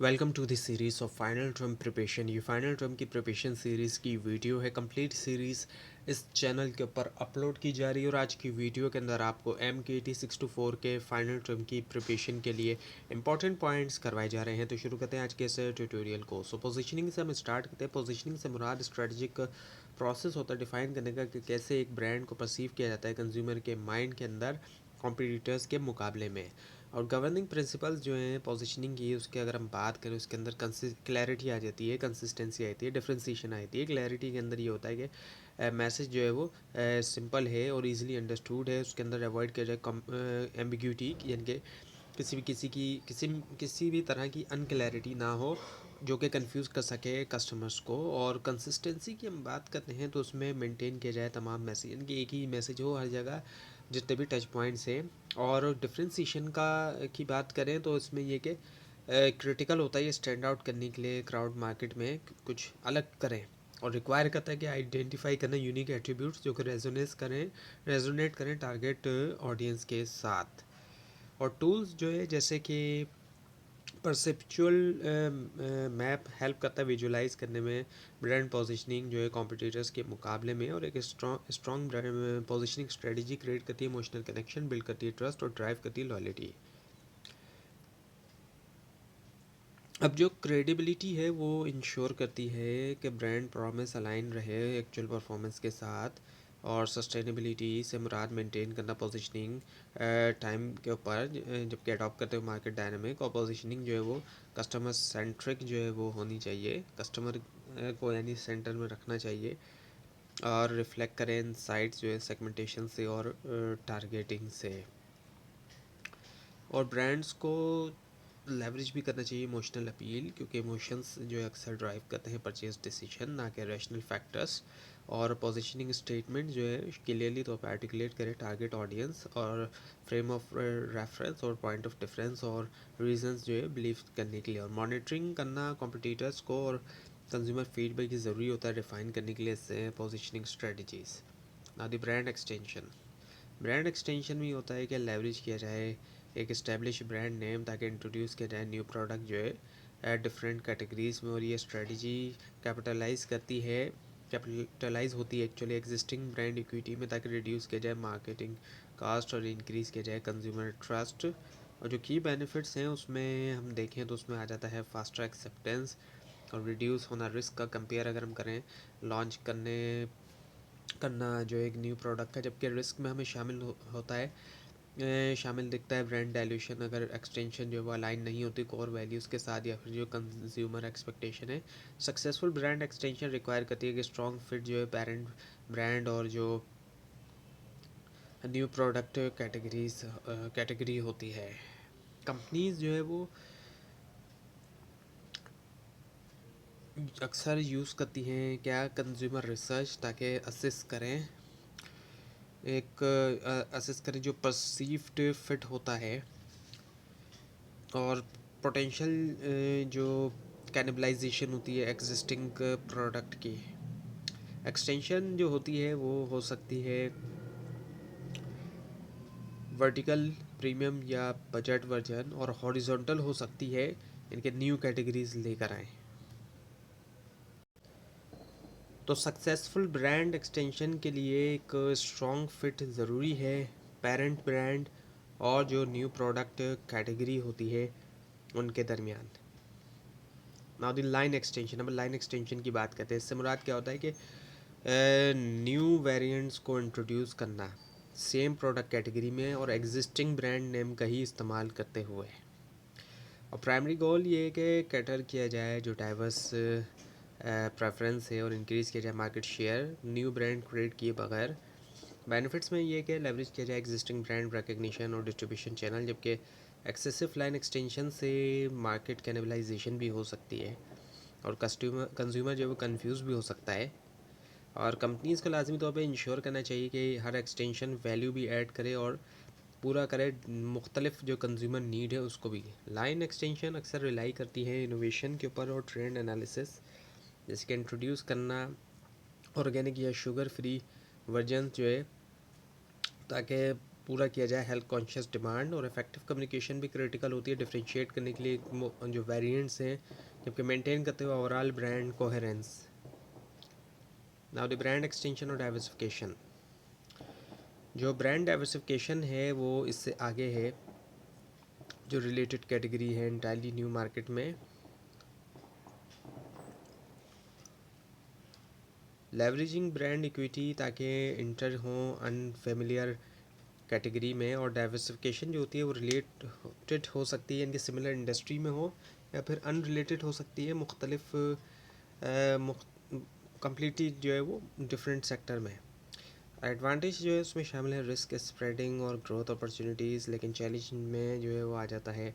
Welcome to this series of final term preparation. ये final term की preparation series की video है। Complete series इस चैनल के ऊपर अपलोड की जा रही है और आज की वीडियो के अंदर आपको MKT 624 के फाइनल टर्म की प्रिपरेशन के लिए इंपॉर्टेंट पॉइंट्स करवाए जा रहे हैं। तो शुरू करते हैं आज के इस ट्यूटोरियल को। सो पोजीशनिंग से हम स्टार्ट करते हैं। पोजीशनिंग से मुराद स्ट्रेटजिक प्रोसेस होता है डिफ़ाइन करने का कि कैसे एक ब्रांड को परसीव किया जाता है कंज्यूमर के माइंड के अंदर कॉम्पिटिटर्स के मुकाबले में। और गवर्निंग प्रिंसिपल्स जो हैं पोजीशनिंग की, उसके अगर हम बात करें उसके अंदर क्लैरिटी आ जाती है, कंसिस्टेंसी आती है, डिफ्रेंसीशन आती है। क्लैरिटी के अंदर ये होता है कि मैसेज जो है वो सिंपल है और इजीली अंडरस्टूड है। उसके अंदर अवॉइड किया जाए एम्बिग्यूटी, यानी कि किसी भी तरह की अनक्लैरिटी ना हो जो कि कंफ्यूज कर सके कस्टमर्स को। और कंसिस्टेंसी की हम बात करते हैं तो उसमें मेंटेन किया जाए तमाम मैसेज, यानी कि एक ही मैसेज हो हर जगह जितने भी टच पॉइंट्स हैं। और डिफ्रेंसीशन की बात करें तो इसमें ये कि क्रिटिकल होता है ये स्टैंड आउट करने के लिए क्राउड मार्केट में कुछ अलग करें, और रिक्वायर करता है कि आइडेंटिफाई करना यूनिक एट्रीब्यूट्स जो कि रेजोनेट करें टारगेट ऑडियंस के साथ। और टूल्स जो है जैसे कि परसेप्चुअल मैप हेल्प करता है विजुलाइज करने में ब्रांड पोजीशनिंग जो है कॉम्पिटिटर्स के मुकाबले में। और एक strong brand positioning strategy create करती है, इमोशनल कनेक्शन बिल्ड करती है, ट्रस्ट और ड्राइव करती है लॉयल्टी। अब जो क्रेडिबिलिटी है वो इंश्योर करती है कि ब्रांड प्रॉमिस अलाइन रहे एक्चुअल परफॉर्मेंस के साथ। और सस्टेनेबिलिटी से मुराद मेंटेन करना पोजीशनिंग टाइम के ऊपर जबकि अडॉप्ट करते हुए मार्केट डायनामिक। और पोजीशनिंग जो है वो कस्टमर सेंट्रिक जो है वो होनी चाहिए, कस्टमर को यानी सेंटर में रखना चाहिए। और रिफ्लेक्ट करें इनसाइट्स जो है सेगमेंटेशन से और टारगेटिंग से। और ब्रांड्स को लेवरेज भी करना चाहिए इमोशनल अपील, क्योंकि इमोशंस जो है अक्सर ड्राइव करते हैं परचेज डिसीजन, ना कि रैशनल फैक्टर्स। और पोजीशनिंग स्टेटमेंट जो है क्लियरली तो पे आर्टिकुलेट करें टारगेट ऑडियंस और फ्रेम ऑफ रेफरेंस और पॉइंट ऑफ डिफरेंस और रीजंस जो है बिलीव करने के लिए। और मॉनिटरिंग करना कॉम्पिटिटर्स को और कंज्यूमर फीडबैक की ज़रूरी होता है रिफाइन करने के लिए पोजीशनिंग स्ट्रेटजीज। ना दी ब्रांड एक्सटेंशन भी होता है कि लेवरेज किया जाए एक इस्टेब्लिश ब्रांड नेम ताकि इंट्रोड्यूस किया जाए न्यू प्रोडक्ट जो है डिफरेंट कैटेगरीज में। और ये स्ट्रेटजी कैपिटलाइज होती है एक्चुअली एग्जिस्टिंग ब्रांड इक्विटी में ताकि रिड्यूस किया जाए मार्केटिंग कास्ट और इंक्रीज़ किया जाए कंज्यूमर ट्रस्ट। और जो की बेनिफिट्स हैं उसमें हम देखें तो उसमें आ जाता है फास्टर एक्सेप्टेंस और रिड्यूस होना रिस्क का कंपेयर अगर हम करें लॉन्च करना जो एक न्यू प्रोडक्ट का, जबकि रिस्क में हमें होता है शामिल दिखता है ब्रांड डायल्यूशन अगर एक्सटेंशन जो है वो अलाइन नहीं होती कोर वैल्यूज़ के साथ या फिर जो कंज्यूमर एक्सपेक्टेशन है। सक्सेसफुल ब्रांड एक्सटेंशन रिक्वायर करती है कि स्ट्रॉन्ग फिट जो है पेरेंट ब्रांड और जो न्यू प्रोडक्ट कैटेगरी होती है। कंपनीज जो है वो अक्सर यूज़ करती हैं क्या कंज्यूमर रिसर्च ताकि असिस करें असिस करें जो परसीव्ड फिट होता है और पोटेंशियल जो कैनिबलाइजेशन होती है एग्जिस्टिंग प्रोडक्ट की। एक्सटेंशन जो होती है वो हो सकती है वर्टिकल प्रीमियम या बजट वर्जन, और हॉरिजॉन्टल हो सकती है इनके न्यू कैटेगरीज लेकर आए। तो सक्सेसफुल ब्रांड एक्सटेंशन के लिए एक स्ट्रॉन्ग फिट ज़रूरी है पेरेंट ब्रांड और जो न्यू प्रोडक्ट कैटेगरी होती है उनके दरमियान। Now the line extension. अब लाइन एक्सटेंशन की बात करते हैं। इससे मुराद क्या होता है कि न्यू वेरिएंट्स को इंट्रोड्यूस करना सेम प्रोडक्ट कैटेगरी में और एग्जिस्टिंग ब्रांड नेम का ही इस्तेमाल करते हुए। और प्राइमरी गोल ये है कि कैटर किया जाए जो डाइवर्स प्रेफरेंस है और इंक्रीज़ किया जाए market share new brand create किए बगैर। बेनिफिट्स में ये कि लेवरेज किया जाए एग्जिस्टिंग ब्रांड रिकग्निशन और डिस्ट्रीब्यूशन चैनल, जबकि एक्सेसिव लाइन एक्सटेंशन से मार्केट कैनिबलाइजेशन भी हो सकती है और कंज्यूमर जो है वो कन्फ्यूज़ भी हो सकता है। और कंपनीज़ को लाजमी तौर पे इंश्योर करना चाहिए कि हर एक्सटेंशन वैल्यू भी ऐड करे और पूरा करे मुख्तलिफ जो कंज्यूमर नीड है उसको भी। लाइन एक्सटेंशन अक्सर रिलाई करती है इनोवेशन के ऊपर और ट्रेंड एनालिसिस, जैसे कि इंट्रोड्यूस करना ऑर्गेनिक या शुगर फ्री वर्जन जो है ताकि पूरा किया जाए हेल्थ कॉन्शियस डिमांड। और इफेक्टिव कम्युनिकेशन भी क्रिटिकल होती है डिफरेंशिएट करने के लिए जो वेरिएंट्स हैं, जबकि मेंटेन करते हुए overall brand coherence. Now the brand extension और डाइवर्सिफिकेशन। जो ब्रांड डाइवर्सिफिकेशन है वो इससे आगे है, जो रिलेटेड कैटेगरी है इंटायरली न्यू मार्केट में। लेवरेजिंग ब्रांड इक्विटी ताकि इंटर हों अनफेमिलियर कैटेगरी में, और डाइवर्सिफिकेशन जो होती है वो रिलेटेड हो सकती है इनके सिमिलर इंडस्ट्री में हो, या फिर अनरिलेटेड हो सकती है मुख्तलिफ कम्प्लीटली जो है वो डिफरेंट सेक्टर में। एडवांटेज जो है उसमें शामिल है रिस्क स्प्रेडिंग और ग्रोथ अपॉर्चुनिटीज़, लेकिन चैलेंज में जो है वो आ जाता है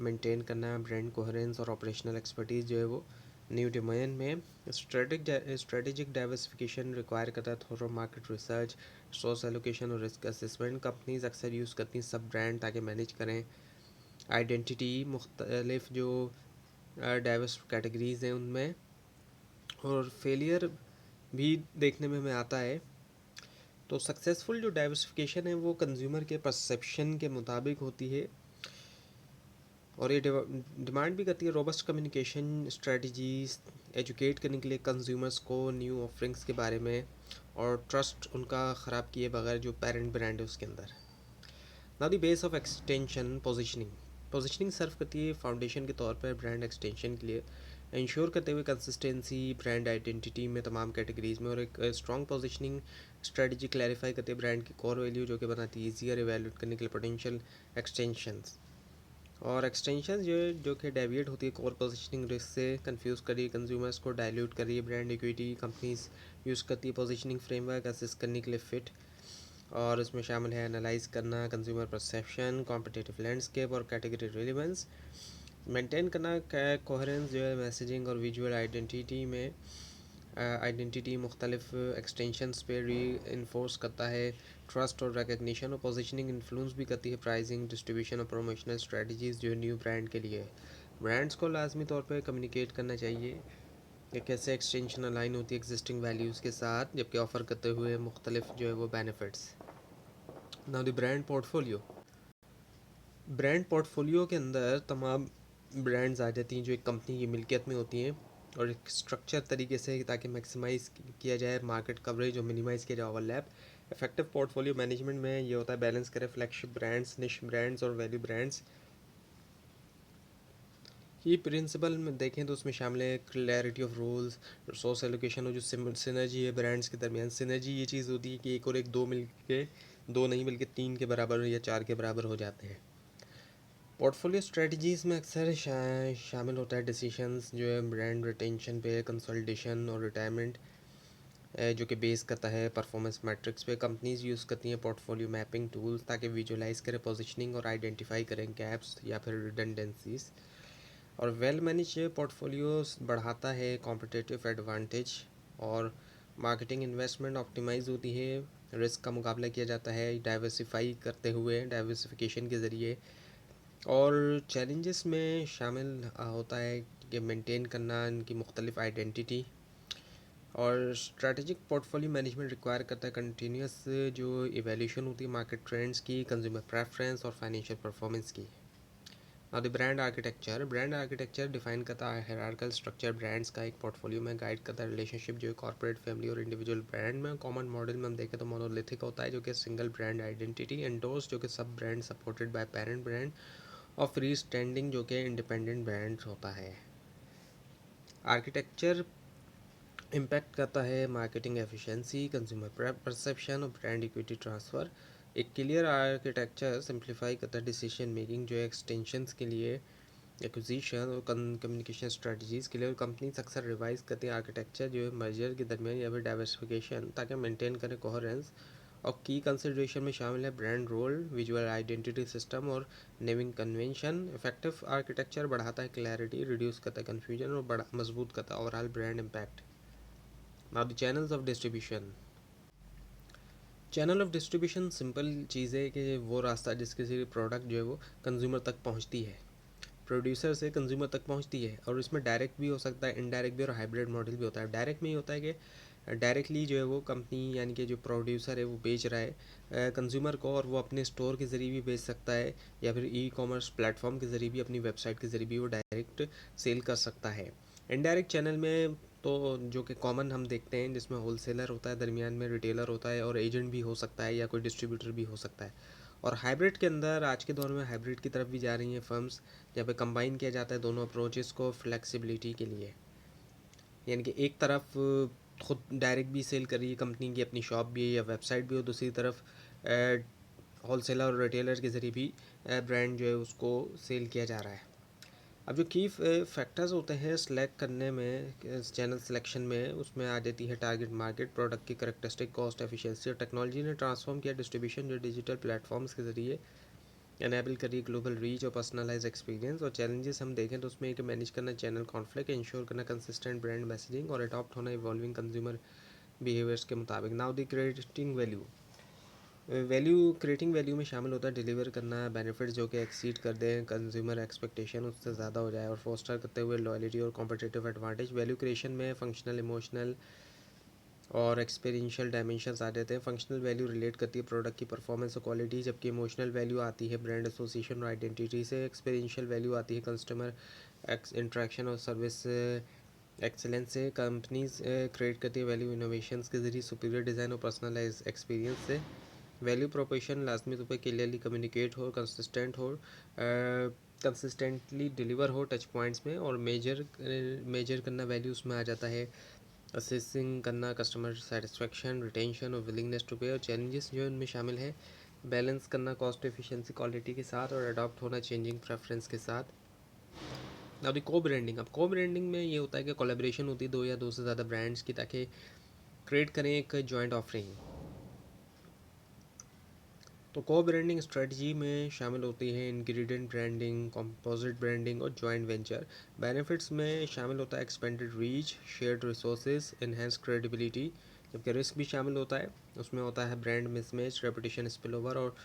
मेंटेन करना ब्रांड कोहेरेंस और ऑपरेशनल एक्सपर्टीज़ जो है वो न्यू डोमेन में। स्ट्रेटेजिक डाइवर्सिफिकेशन रिक्वायर करता है थोड़ा मार्केट रिसर्च, रिसोर्स एलोकेशन और रिस्क असेसमेंट। कंपनीज अक्सर यूज़ करती हैं सब ब्रांड ताकि मैनेज करें आइडेंटिटी मुख्तलिफ जो डाइवर्स कैटेगरीज़ हैं उनमें। और फेलियर भी देखने में हमें आता है। तो सक्सेसफुल जो डाइवर्सिफिकेशन है वो कंज्यूमर के परसेप्शन के मुताबिक होती है, और ये डिमांड भी करती है रोबस्ट कम्युनिकेशन स्ट्रेटजीज, एजुकेट करने के लिए कंज्यूमर्स को न्यू ऑफरिंग्स के बारे में, और ट्रस्ट उनका ख़राब किए बगैर जो पेरेंट ब्रांड है उसके अंदर। Now the base of extension positioning. Positioning serve करती है फाउंडेशन के तौर पर ब्रांड एक्सटेंशन के लिए, इंश्योर करते हुए कंसिस्टेंसी ब्रांड आइडेंटिटी में तमाम कैटेगरीज़ में। और एक स्ट्रॉन्ग पोजीशनिंग स्ट्रेटजी क्लैरिफाई करते हैं ब्रांड की कोर वैल्यू, जो कि बनाती है ईजियर एवेल्यूट करने के लिए पोटेंशियल एक्सटेंशंस। और एक्सटेंशन जो है जो कि डेविएट होती है कोर पोजीशनिंग रिस्क से, कंफ्यूज कर रही है कंज्यूमर्स को, डाइल्यूट कर रही है ब्रांड इक्विटी। कंपनीज यूज़ करती है पोजीशनिंग फ्रेमवर्क असिस्ट करने के लिए फिट, और इसमें शामिल है एनालाइज करना कंज्यूमर परसेप्शन, कॉम्पिटिटिव लैंडस्केप और कैटेगरी रिलेवेंस। मेंटेन करना कोहेरेंस जो है मैसेजिंग और विजुअल आइडेंटिटी मुख्तलिफ एक्सटेंशंस पे री इन्फोर्स करता है ट्रस्ट और रिकग्निशन। और पोजीशनिंग इन्फ्लुएंस भी करती है प्राइसिंग, डिस्ट्रीब्यूशन और प्रमोशनल स्ट्रेटजीज़ जो न्यू ब्रांड के लिए। ब्रांड्स को लाजमी तौर पर कम्युनिकेट करना चाहिए कि कैसे एक्सटेंशन अलाइन होती है एग्जिस्टिंग वैल्यूज़ के साथ, जबकि ऑफ़र करते हुए मुख्तलिफ जो है वो benefits. Now the brand portfolio के अंदर तमाम ब्रांड्स आ जाती हैं जो एक कंपनी की मिल्कियत में होती हैं, और एक स्ट्रक्चर तरीके से ताकि मैक्सिमाइज़ किया जाए मार्केट कवरेज और मिनिमाइज़ किया जाए ओवरलैप। इफेक्टिव पोर्टफोलियो मैनेजमेंट में ये होता है बैलेंस करें फ्लैगशिप ब्रांड्स, निश ब्रांड्स और वैल्यू ब्रांड्स। ये प्रिंसिपल में देखें तो उसमें शामिल है clarity of rules, resource allocation और जो सिनर्जी है ब्रांड्स के दरमियान। सिनर्जी ये चीज़ होती है कि एक और एक दो मिल के, दो नहीं बल्कि तीन के बराबर या चार के बराबर हो जाते हैं। पोर्टफोलियो स्ट्रेटजीज़ में अक्सर शामिल होता है डिसीशंस जो है ब्रांड रिटेंशन पे, कंसोलिडेशन और रिटायरमेंट, जो कि बेस करता है परफॉर्मेंस मैट्रिक्स पे। कंपनीज यूज़ करती हैं पोर्टफोलियो मैपिंग टूल्स ताकि विजुलाइज करें पोजीशनिंग और आइडेंटिफाई करें गैप्स या फिर रिडंडेंसीज। और वेल मैनेज पोर्टफोलियो बढ़ाता है कॉम्पिटिटिव एडवांटेज, और मार्केटिंग इन्वेस्टमेंट ऑप्टिमाइज़ होती है, रिस्क का मुकाबला किया जाता है डाइवर्सिफाई करते हुए डाइवर्सिफिकेशन के ज़रिए। और चैलेंजेस में शामिल होता है कि मेंटेन करना इनकी मुख्तलिफ आइडेंटिटी, और स्ट्रैटेजिक पोर्टफोलियो मैनेजमेंट रिक्वायर करता है कंटिन्यूस जो इवैल्यूएशन होती है मार्केट ट्रेंड्स की, कंज्यूमर प्रेफरेंस और फाइनेंशियल परफॉर्मेंस की। और द ब्रांड आर्किटेक्चर डिफाइन करता है हायरार्किकल स्ट्रक्चर ब्रांड्स का एक पोर्टफोलियो में, गाइड करता है रिलेशनशिप जो है कॉर्पोरेट, फैमिली और इंडिविजुअल ब्रांड में। कॉमन मॉडल में हम देखें तो मोनोलिथिक होता है जो कि सिंगल ब्रांड आइडेंटिटी, एंडोर्स जो कि सब brand supported by parent brand, और फ्री स्टैंडिंग जो कि इंडिपेंडेंट ब्रांड होता है। आर्किटेक्चर इम्पैक्ट करता है मार्केटिंग एफिशिएंसी, कंज्यूमर परसेप्शन और ब्रांड इक्विटी ट्रांसफ़र। एक क्लियर आर्किटेक्चर सिंप्लीफाई करता है डिसीजन मेकिंग जो है एक्सटेंशंस के लिए, एक्विजिशन और कम्युनिकेशन स्ट्रेटजीज़ के लिए। और कंपनीज अक्सर रिवाइज करती है आर्किटेक्चर जो है मर्जर के दरमियान या फिर डाइवर्सिफिकेशन ताकि मेंटेन करें कोहेरेंस। और की कंसिडरेशन में शामिल है brand role, visual identity system और नेमिंग कन्वेंशन। इफेक्टिव आर्किटेक्चर बढ़ाता है क्लैरिटी, रिड्यूस करता है कन्फ्यूजन और बड़ा मजबूत करता है overall brand impact. Now the channels of distribution. Channel of distribution simple चीज़ है कि वो रास्ता जिसके से प्रोडक्ट जो है वो कंज्यूमर तक पहुंचती है, प्रोड्यूसर से कंज्यूमर तक पहुंचती है। और इसमें डायरेक्ट भी हो सकता है, इनडायरेक्ट भी, और हाइब्रिड मॉडल भी होता है। डायरेक्ट में ही होता है कि डायरेक्टली जो है वो कंपनी यानी कि जो प्रोड्यूसर है वो बेच रहा है कंज्यूमर को, और वो अपने स्टोर के ज़रिए भी बेच सकता है या फिर ई कॉमर्स प्लेटफॉर्म के ज़रिए भी, अपनी वेबसाइट के ज़रिए भी वो डायरेक्ट सेल कर सकता है। इनडायरेक्ट चैनल में तो जो कि कॉमन हम देखते हैं, जिसमें होलसेलर होता है, दरमियान में रिटेलर होता है, और एजेंट भी हो सकता है या कोई डिस्ट्रीब्यूटर भी हो सकता है। और हाइब्रिड के अंदर आज के दौर में हाइब्रिड की तरफ भी जा रही हैं फर्म्स, जहाँ पे कंबाइन किया जाता है दोनों अप्रोचेस को फ्लेक्सिबिलिटी के लिए। यानी कि एक तरफ खुद डायरेक्ट भी सेल कर रही है कंपनी की, अपनी शॉप भी है या वेबसाइट भी हो, दूसरी तरफ होलसेलर और रिटेलर के ज़रिए भी ब्रांड जो है उसको सेल किया जा रहा है। अब जो की फैक्टर्स होते हैं सेलेक्ट करने में, चैनल सिलेक्शन में, उसमें आ जाती है टारगेट मार्केट, प्रोडक्ट की करेक्टरिस्टिक, कॉस्ट एफिशिएंसी, और टेक्नोलॉजी ने ट्रांसफॉर्म किया डिस्ट्रीब्यूशन जो डिजिटल प्लेटफॉर्म्स के ज़रिए एनेबल करिए ग्लोबल रीच और पर्सनलाइज एक्सपीरियंस। और चैलेंजेस हम देखें तो उसमें एक मैनेज करना चैनल कॉन्फ्लिक्ट, इंश्योर करना कंसिस्टेंट ब्रांड मैसेजिंग, और अडॉप्ट होना इवॉल्विंग कंज्यूमर बिहेवियर्स के मुताबिक। Now the creating value, value creating value में शामिल होता है डिलीवर करना बेनिफिट जो कि एक्सीड कर दें कंज्यूमर एक्सपेक्टेशन, उससे ज़्यादा हो जाए, और फोस्टर करते हुए लॉयल्टी और कॉम्पिटिटिव एडवांटेज। वैल्यू क्रिएशन में फंक्शनल, इमोशनल और एक्सपीरियंशियल डायमेंशंस आ जाते हैं। फंक्शनल वैल्यू रिलेट करती है प्रोडक्ट की परफॉर्मेंस और क्वालिटी, जबकि इमोशनल वैल्यू आती है ब्रांड एसोसिएशन और आइडेंटिटी से। एक्सपीरियंशियल वैल्यू आती है कस्टमर इंट्रैक्शन और सर्विस एक्सेलेंस से। कंपनीज क्रिएट करती है वैल्यू इनोवेशंस के जरिए, सुपीरियर डिज़ाइन और पर्सनलाइज एक्सपीरियंस से। वैल्यू प्रोपोर्शन लाजमी तौर पर क्लियरली कम्युनिकेट हो, कंसिस्टेंटली डिलीवर हो टच पॉइंट्स में, और मेजर करना वैल्यू उसमें आ जाता है असेसिंग करना कस्टमर सेटिस्फेक्शन, रिटेंशन और विलिंगनेस टू पे। और चैलेंजेस जो इनमें शामिल है बैलेंस करना कॉस्ट एफिशिएंसी क्वालिटी के साथ, और अडॉप्ट होना चेंजिंग प्रेफरेंस के साथ। अब को ब्रांडिंग, अब को ब्रांडिंग में ये होता है कि कोलैबोरेशन होती है दो या दो से ज़्यादा ब्रांड्स की, ताकि क्रिएट करें एक जॉइंट ऑफरिंग। तो को ब्रांडिंग स्ट्रेटजी में शामिल होती है इंग्रेडिएंट ब्रांडिंग, कंपोजिट ब्रांडिंग और जॉइंट वेंचर। बेनिफिट्स में शामिल होता है expanded reach, shared resources, enhance credibility. जबकि रिस्क भी शामिल होता है, उसमें होता है ब्रांड मिसमैच, रेपुटेशन स्पिलओवर और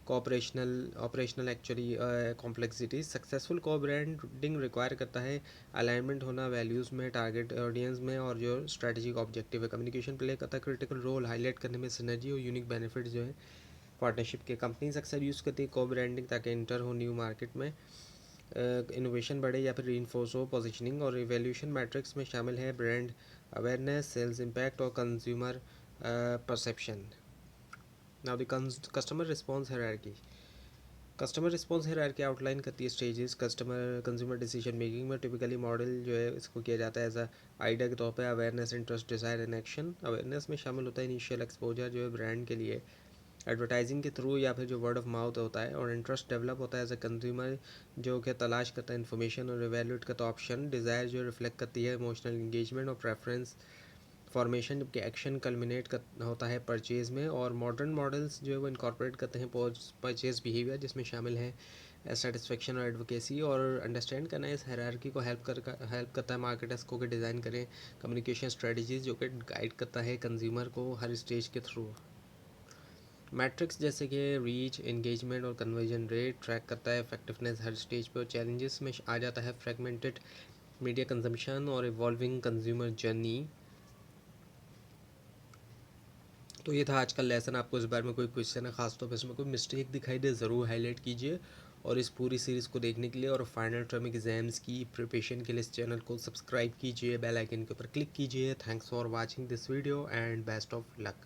ऑपरेशनल एक्चुअली कॉम्प्लेक्सिटीज। सक्सेसफुल को ब्रांडिंग रिक्वायर करता है अलाइनमेंट होना वैल्यूज़ में, टारगेट ऑडियंस में, और जो स्ट्रेटजिक ऑब्जेक्टिव है। कम्युनिकेशन प्ले करता है क्रिटिकल रोल, हाईलाइट करने में सिनर्जी और यूनिक बेनिफिट जो है पार्टनरशिप के। कंपनीज अक्सर यूज़ करती है को ब्रांडिंग ताकि इंटर हो न्यू मार्केट में, इनोवेशन बढ़े या फिर रीइंफोर्स हो पोजीशनिंग। और इवैल्यूएशन मैट्रिक्स में शामिल है ब्रांड अवेयरनेस, सेल्स इम्पैक्ट और consumer perception. Now the customer response hierarchy, customer response hierarchy outline करती है स्टेजेस कंज्यूमर डिसीजन मेकिंग में। टिपिकली मॉडल जो है इसको किया जाता है एज अ आइडिया के तौर पे awareness, interest, desire and action. Awareness में शामिल होता है इनिशियल एक्सपोजर जो है ब्रांड के लिए एडवर्टाइजिंग के थ्रू या फिर जो वर्ड ऑफ माउथ होता है, और इंटरेस्ट डेवलप होता है एज अ कंज्यूमर जो कि तलाश करता है इन्फॉर्मेशन और इवेल्यूएट करता है ऑप्शन। डिज़ायर जो रिफ्लेक्ट करती है इमोशनल इंगेजमेंट और प्रेफरेंस फॉर्मेशन, जबकि एक्शन कल्मिनेट कर होता है परचेज में। और मॉडर्न मॉडल्स जो है वो इनकॉर्पोरेट करते हैं परचेज बिहेवियर, जिसमें शामिल है सेटिस्फेक्शन और एडवोकेसी। और अंडरस्टैंड करना इस हायरार्की को हेल्प करता है मार्केटर्स को कि डिज़ाइन करें कम्युनिकेशन स्ट्रेटजीज जो कि गाइड करता है कंज्यूमर को हर स्टेज के थ्रू। मैट्रिक्स जैसे कि रीच, एंगेजमेंट और कन्वर्जन रेट ट्रैक करता है इफेक्टिवनेस हर स्टेज पर। चैलेंजेस में आ जाता है फ्रेगमेंटेड मीडिया कंजम्पशन और इवॉल्विंग कंज्यूमर जर्नी। तो ये था आज का लेसन। आपको इस बारे में कोई क्वेश्चन है खास तौर पर इसमें कोई मिस्टेक दिखाई दे ज़रूर हाईलाइट कीजिए। और इस पूरी सीरीज़ को देखने के लिए और फाइनल टर्म एग्जाम्स की प्रिपरेशन के लिए इस चैनल को सब्सक्राइब कीजिए, बेल आइकन के ऊपर क्लिक कीजिए। Thanks for watching this video and best of luck.